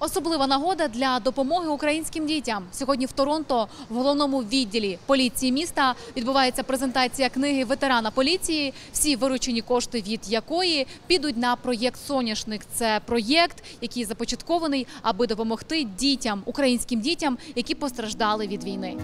Особлива нагода для допомоги українським дітям. Сьогодні в Торонто в головному відділі поліції міста відбувається презентація книги ветерана поліції, всі виручені кошти від якої підуть на проєкт «Соняшник». Це проєкт, який започаткований, аби допомогти дітям, українським дітям, які постраждали від війни.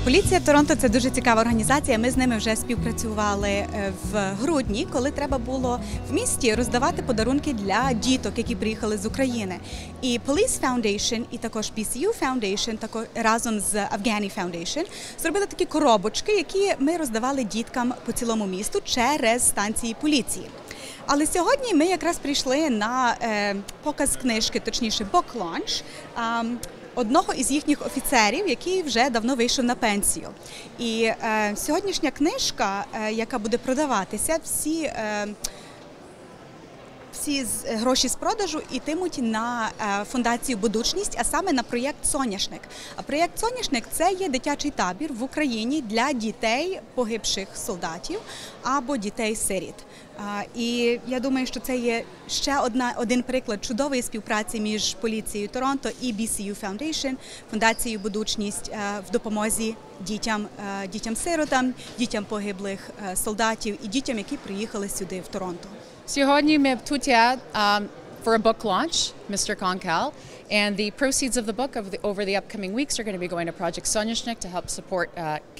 Поліція Торонто – це дуже цікава організація. Ми з ними вже співпрацювали в грудні, коли треба було в місті роздавати подарунки для діток, які приїхали з України. І Police Foundation, і також PCU Foundation, також разом з OMNI Foundation, зробили такі коробочки, які ми роздавали діткам по цілому місту через станції поліції. Але сьогодні ми якраз прийшли на показ книжки, точніше, book launch, одного із їхніх офіцерів, який вже давно вийшов на пенсію. І сьогоднішня книжка, яка буде продаватися, всі гроші з продажу йтимуть на фундацію «Будучність», а саме на проєкт «Соняшник». А проєкт «Соняшник» – це є дитячий табір в Україні для дітей погибших солдатів або дітей-сиріт. І я думаю, що це є ще один приклад чудової співпраці між поліцією Торонто і BCU Foundation, фундацією «Будучність» в допомозі дітям-сиротам, дітям погиблих солдатів і дітям, які приїхали сюди в Торонто. Сьогодні ми тут for a book launch, Mr. Konkal, and the proceeds of the book over the upcoming weeks are going to be going to Project Soняшник to help support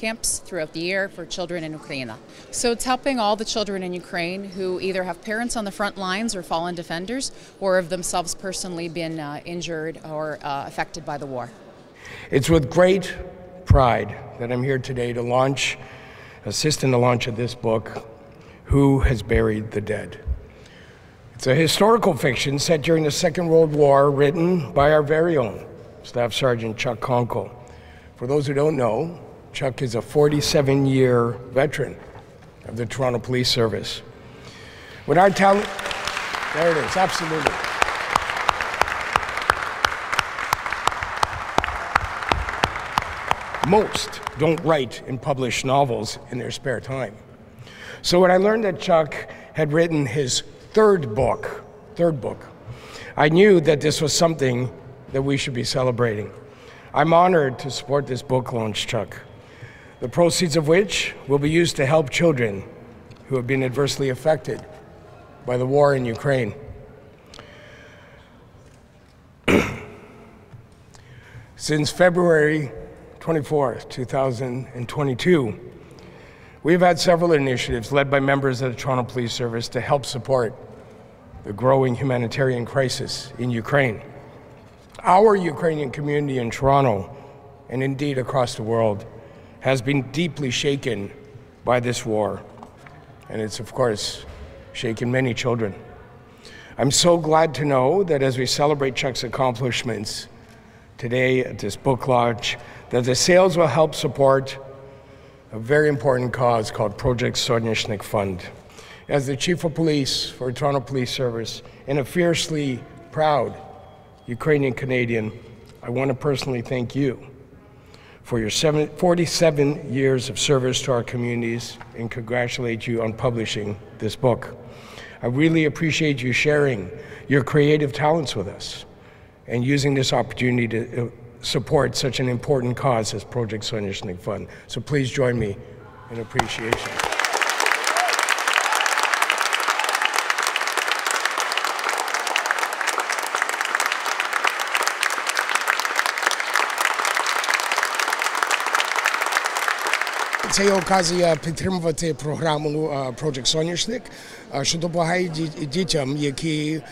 camps throughout the year for children in Ukraine. So it's helping all the children in Ukraine who either have parents on the front lines or fallen defenders or have themselves personally been injured or affected by the war. It's with great pride that I'm here today to assist in the launch of this book, Who Has Buried the Dead? It's a historical fiction set during the Second World War, written by our very own Staff Sergeant Chuck Konkal. For those who don't know, Chuck is a 47-year veteran of the Toronto Police Service. With our talent, there it is, absolutely. Most don't write and publish novels in their spare time. So when I learned that Chuck had written his third book, I knew that this was something that we should be celebrating. I'm honored to support this book launch, Chuck, the proceeds of which will be used to help children who have been adversely affected by the war in Ukraine. Since February 24th, 2022, we've had several initiatives led by members of the Toronto Police Service to help support the growing humanitarian crisis in Ukraine. Our Ukrainian community in Toronto, and indeed across the world, has been deeply shaken by this war, and it's of course shaken many children. I'm so glad to know that as we celebrate Chuck's accomplishments today at this book launch, that the sales will help support a very important cause called Project Soняшник Fund. As the Chief of Police for Toronto Police Service and a fiercely proud Ukrainian Canadian, I want to personally thank you for your 47 years of service to our communities and congratulate you on publishing this book. I really appreciate you sharing your creative talents with us and using this opportunity to support such an important cause as Project Soняшник Fund. So please join me in appreciation. Це є оказія підтримувати програму Project Соняшник, що допомагає дітям, які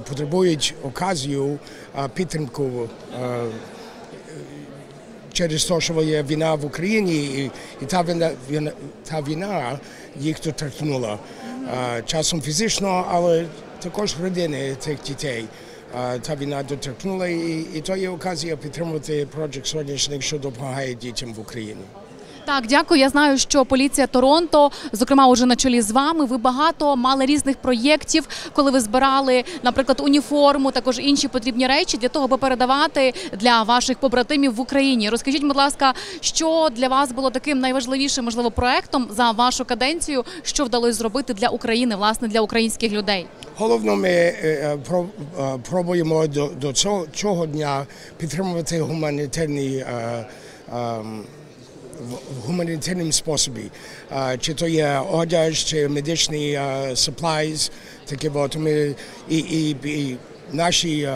потребують оказію підтримку через те, що є війна в Україні, і та війна їх торкнула часом фізично, але також родини цих дітей. Та війна доторкнула, і то є оказія підтримувати Project Соняшник, що допомагає дітям в Україні. Так, дякую. Я знаю, що поліція Торонто, зокрема, уже на чолі з вами, ви багато мали різних проєктів, коли ви збирали, наприклад, уніформу, також інші потрібні речі для того, аби передавати для ваших побратимів в Україні. Розкажіть, будь ласка, що для вас було таким найважливішим, можливо, проєктом за вашу каденцію, що вдалося зробити для України, власне, для українських людей? Головно, ми пробуємо до цього дня підтримувати в гуманітарному способі. Чи то є одяг, чи медичні supplies, такі от ми і наші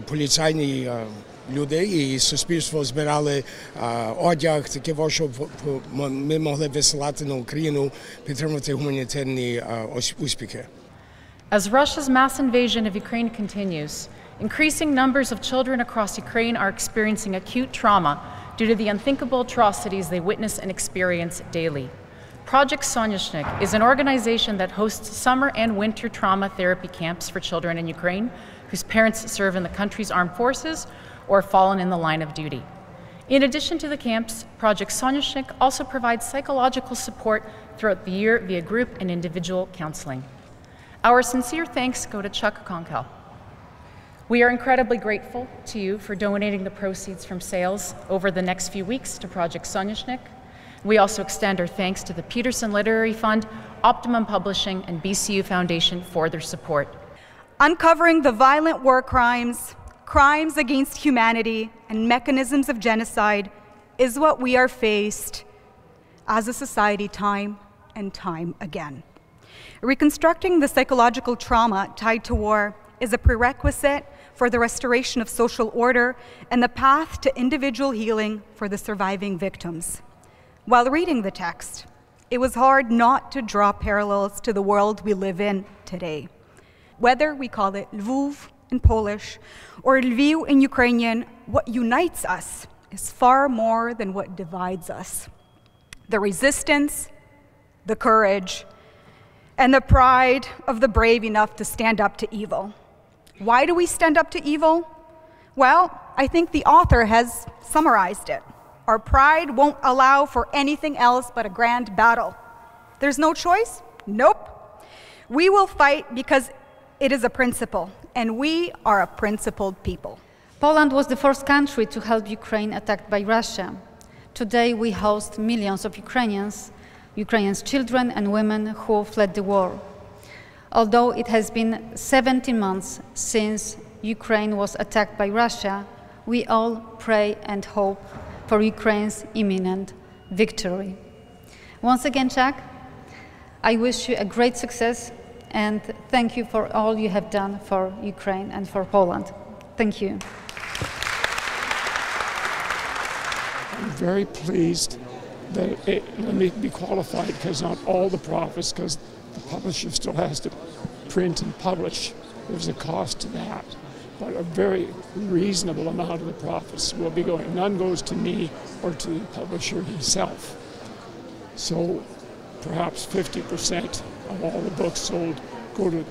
поліцейні люди і суспільство збирали одяг, таке, щоб ми могли висилати на Україну, підтримувати гуманітарні успіхи. As Russia's mass invasion of Ukraine continues, increasing numbers of children across Ukraine are experiencing acute trauma due to the unthinkable atrocities they witness and experience daily. Project Sonyashnik is an organization that hosts summer and winter trauma therapy camps for children in Ukraine whose parents serve in the country's armed forces or have fallen in the line of duty. In addition to the camps, Project Sonyashnik also provides psychological support throughout the year via group and individual counseling. Our sincere thanks go to Chuck Concal. We are incredibly grateful to you for donating the proceeds from sales over the next few weeks to Project Sonyashnik. We also extend our thanks to the Peterson Literary Fund, Optimum Publishing, and BCU Foundation for their support. Uncovering the violent war crimes, crimes against humanity, and mechanisms of genocide is what we are faced as a society time and time again. Reconstructing the psychological trauma tied to war is a prerequisite for the restoration of social order and the path to individual healing for the surviving victims. While reading the text, it was hard not to draw parallels to the world we live in today. Whether we call it Lviv in Polish or Lviv in Ukrainian, what unites us is far more than what divides us. The resistance, the courage, and the pride of the brave enough to stand up to evil. Why do we stand up to evil? Well, I think the author has summarized it. Our pride won't allow for anything else but a grand battle. There's no choice? Nope. We will fight because it is a principle, and we are a principled people. Poland was the first country to help Ukraine attacked by Russia. Today we host millions of Ukrainians, children and women who fled the war. Although it has been 17 months since Ukraine was attacked by Russia, we all pray and hope for Ukraine's imminent victory. Once again, Chuck, I wish you a great success and thank you for all you have done for Ukraine and for Poland. Thank you. I'm very pleased that let me be qualified, because not all the profits, because the publisher still has to print and publish. There's a cost to that. But a very reasonable amount of the profits will be going. None goes to me or to the publisher himself. So perhaps 50% of all the books sold go to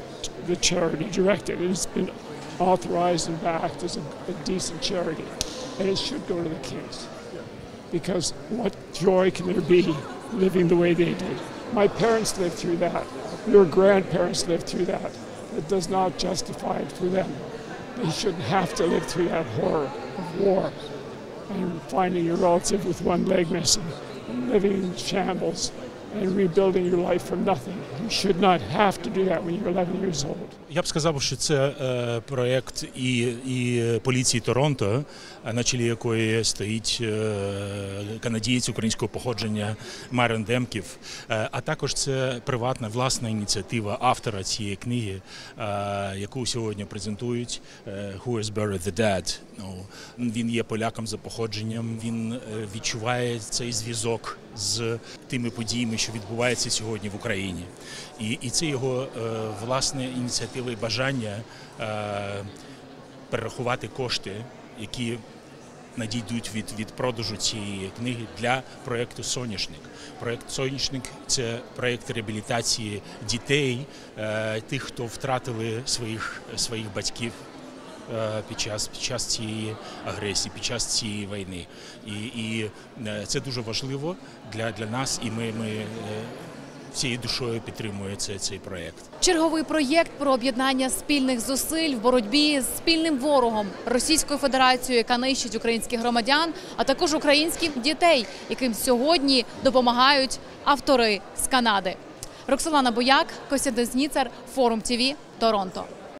the charity directed. And it's been authorized and backed as a decent charity. And it should go to the kids. Because what joy can there be living the way they did? My parents lived through that. Your grandparents lived through that. It does not justify it for them. They shouldn't have to live through that horror of war and finding your relative with one leg missing and living in shambles and rebuilding your life from nothing. You should not have to do that when you're 11 years old. Я б сказав, що це проєкт і поліції Торонто, на чолі якої стоїть канадієць українського походження Марен Демків, а також це приватна власна ініціатива автора цієї книги, яку сьогодні презентують, Who has buried the dead. Він є поляком за походженням, він відчуває цей зв'язок з тими подіями, що відбуваються сьогодні в Україні. І це його власна ініціатива і бажання перерахувати кошти, які надійдуть від продажу цієї книги для проєкту «Соняшник». Проєкт «Соняшник» – це проєкт реабілітації дітей, тих, хто втратили своїх батьків під час цієї агресії, під час цієї війни. І це дуже важливо для нас, і ми всією душою підтримуємо цей проєкт. Черговий проєкт про об'єднання спільних зусиль в боротьбі з спільним ворогом – Російською Федерацією, яка нищить українських громадян, а також українських дітей, яким сьогодні допомагають автори з Канади. Роксолана Бояк, Костянтин Сніцар, Форум ТВ, Торонто.